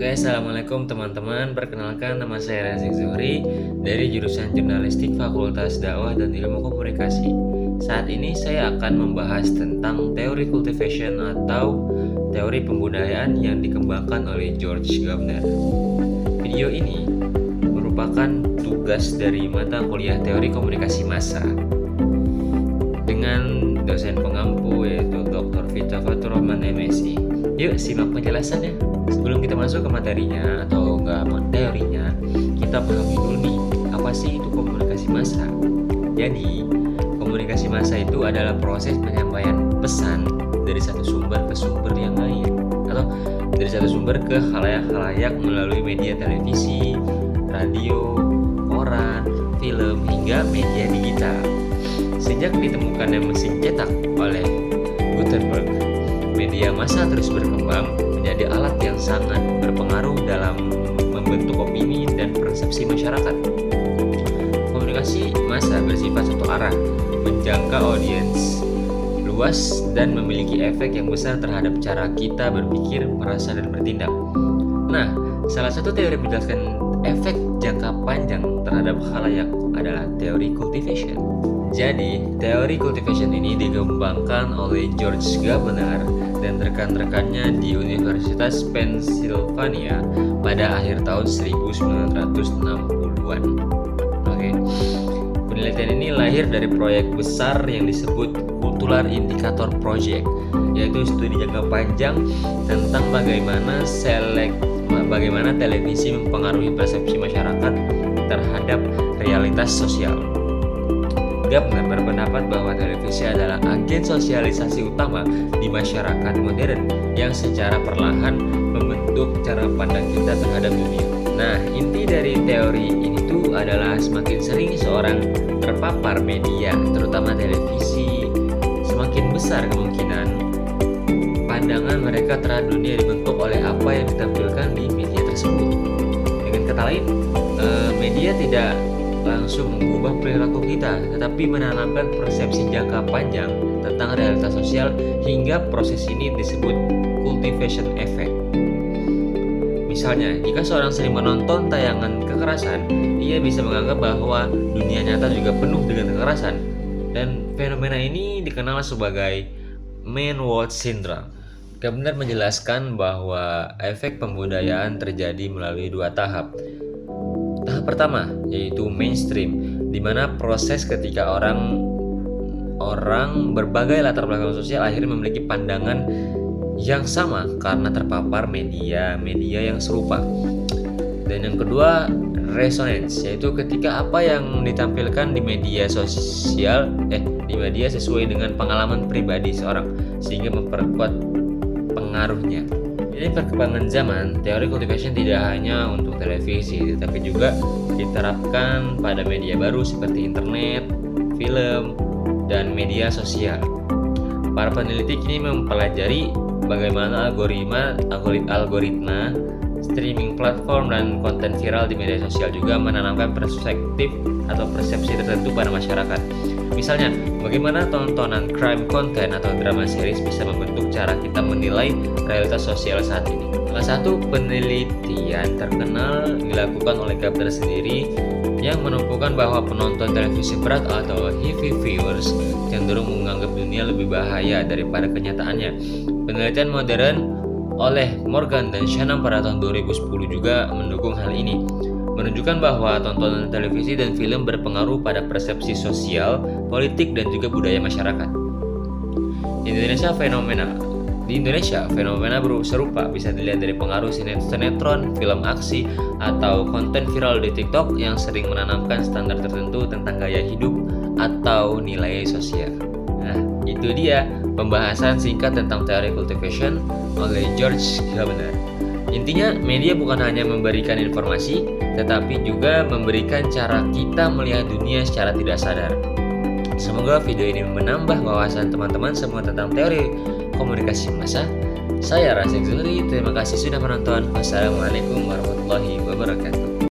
Oke, assalamualaikum teman-teman. Perkenalkan, nama saya Razik Zuhri dari jurusan Jurnalistik Fakultas Dakwah dan Ilmu Komunikasi. Saat ini saya akan membahas tentang teori cultivation atau teori pembudayaan yang dikembangkan oleh George Gardner. Video ini merupakan tugas dari mata kuliah teori komunikasi massa dengan dosen pengampu yaitu Dr. Vita Faturrahman MSI. Yuk simak penjelasannya. Sebelum kita masuk ke materinya atau enggak teorinya, kita pahami dulu nih, apa sih itu komunikasi massa? Jadi, komunikasi massa itu adalah proses penyampaian pesan dari satu sumber ke sumber yang lain, atau dari satu sumber ke khalayak-khalayak melalui media televisi, radio, koran, film, hingga media digital. Sejak ditemukannya mesin cetak oleh Gutenberg, media massa terus berkembang menjadi alat yang sangat berpengaruh dalam membentuk opini dan persepsi masyarakat. Komunikasi massa bersifat satu arah, menjangkau audiens luas dan memiliki efek yang besar terhadap cara kita berpikir, merasa, dan bertindak. Nah, salah satu teori menjelaskan efek jangka panjang terhadap khalayak adalah teori cultivation. Jadi, teori cultivation ini dikembangkan oleh George Gardner dan rekan-rekannya di Universitas Pennsylvania pada akhir tahun 1960-an. Oke. Penelitian ini lahir dari proyek besar yang disebut Cultural Indicator Project, yaitu studi jangka panjang tentang bagaimana televisi mempengaruhi persepsi masyarakat terhadap realitas sosial. Gardner berpendapat bahwa televisi adalah agen sosialisasi utama di masyarakat modern yang secara perlahan membentuk cara pandang kita terhadap dunia. Nah, inti dari teori ini tuh adalah semakin sering seorang terpapar media, terutama televisi, semakin besar kemungkinan pandangan mereka terhadap dunia dibentuk oleh apa yang ditampilkan di media tersebut. Dengan kata lain, media tidak langsung mengubah perilaku kita, tetapi menanamkan persepsi jangka panjang tentang realitas sosial, hingga proses ini disebut cultivation effect. Misalnya, jika seorang sering menonton tayangan kekerasan, ia bisa menganggap bahwa dunia nyata juga penuh dengan kekerasan, dan fenomena ini dikenal sebagai Man Watch Syndrome. Gardner menjelaskan bahwa efek pembudayaan terjadi melalui dua tahap. Tahap pertama yaitu mainstream, di mana proses ketika orang berbagai latar belakang sosial akhirnya memiliki pandangan yang sama karena terpapar media yang serupa. Dan yang kedua, resonance, yaitu ketika apa yang ditampilkan di media sesuai dengan pengalaman pribadi seorang sehingga memperkuat pengaruhnya. Jadi perkembangan zaman, teori cultivation tidak hanya untuk televisi, tetapi juga diterapkan pada media baru seperti internet, film, dan media sosial. Para peneliti kini mempelajari bagaimana algoritma, streaming platform, dan konten viral di media sosial juga menanamkan perspektif atau persepsi tertentu pada masyarakat. Misalnya, bagaimana tontonan crime content atau drama series bisa membentuk cara kita menilai realitas sosial saat ini. Salah satu penelitian terkenal dilakukan oleh Gardner sendiri yang menunjukkan bahwa penonton televisi berat atau heavy viewers cenderung menganggap dunia lebih bahaya daripada kenyataannya. Penelitian modern oleh Morgan dan Shannon pada tahun 2010 juga mendukung hal ini, menunjukkan bahwa tontonan televisi dan film berpengaruh pada persepsi sosial, politik, dan juga budaya masyarakat. Di Indonesia, fenomena serupa bisa dilihat dari pengaruh sinetron, film aksi, atau konten viral di TikTok yang sering menanamkan standar tertentu tentang gaya hidup atau nilai sosial. Nah, itu dia pembahasan singkat tentang teori cultivation oleh George Gardner. Intinya, media bukan hanya memberikan informasi, tetapi juga memberikan cara kita melihat dunia secara tidak sadar. Semoga video ini menambah wawasan teman-teman semua tentang teori komunikasi massa. Saya Razik Zuhri, terima kasih sudah menonton. Wassalamualaikum warahmatullahi wabarakatuh.